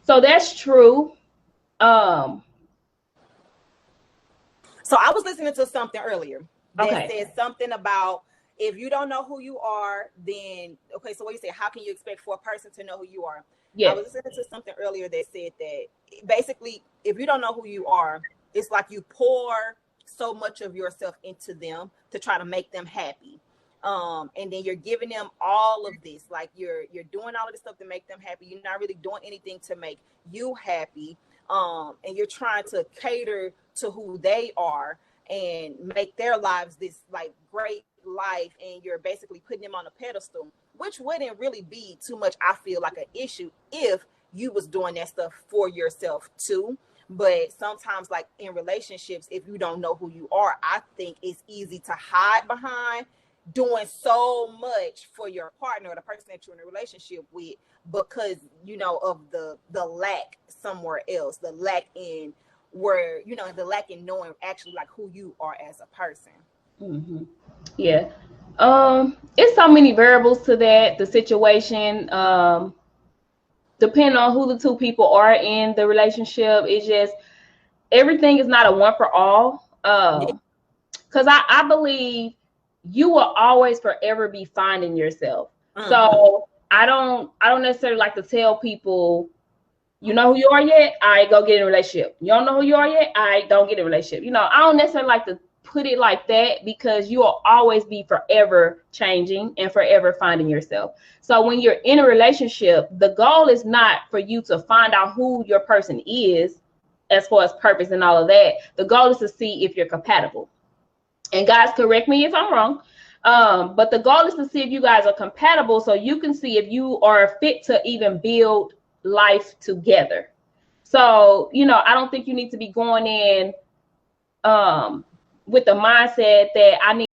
So that's true. Um, So I was listening to something earlier that okay. said something about if you don't know who you are, then okay. So what you say? How can you expect for a person to know who you are? I Yes. was listening to something earlier that said that basically, if you don't know who you are, it's like you pour so much of yourself into them to try to make them happy. And then you're giving them all of this, like you're doing all of this stuff to make them happy. You're not really doing anything to make you happy. And you're trying to cater to who they are and make their lives this like great life, and you're basically putting them on a pedestal, which wouldn't really be too much, I feel like, an issue if you was doing that stuff for yourself too. But sometimes, like in relationships, if you don't know who you are, I think it's easy to hide behind doing so much for your partner or the person that you're in a relationship with, because of the lack somewhere else, the lack in where the lack in knowing actually like who you are as a person. Hmm. Yeah. It's so many variables to that. The situation, depending on who the two people are in the relationship, it's just everything is not a one for all. Yeah. Because I believe you will always forever be finding yourself. Mm-hmm. So I don't necessarily like to tell people, you know who you are yet? All right, go get in a relationship. You don't know who you are yet? All right, don't get in a relationship. I don't necessarily like to put it like that, because you will always be forever changing and forever finding yourself. So when you're in a relationship, the goal is not for you to find out who your person is as far as purpose and all of that. The goal is to see if you're compatible. And guys, correct me if I'm wrong. But the goal is to see if you guys are compatible, so you can see if you are fit to even build life together. So, I don't think you need to be going in with the mindset that I need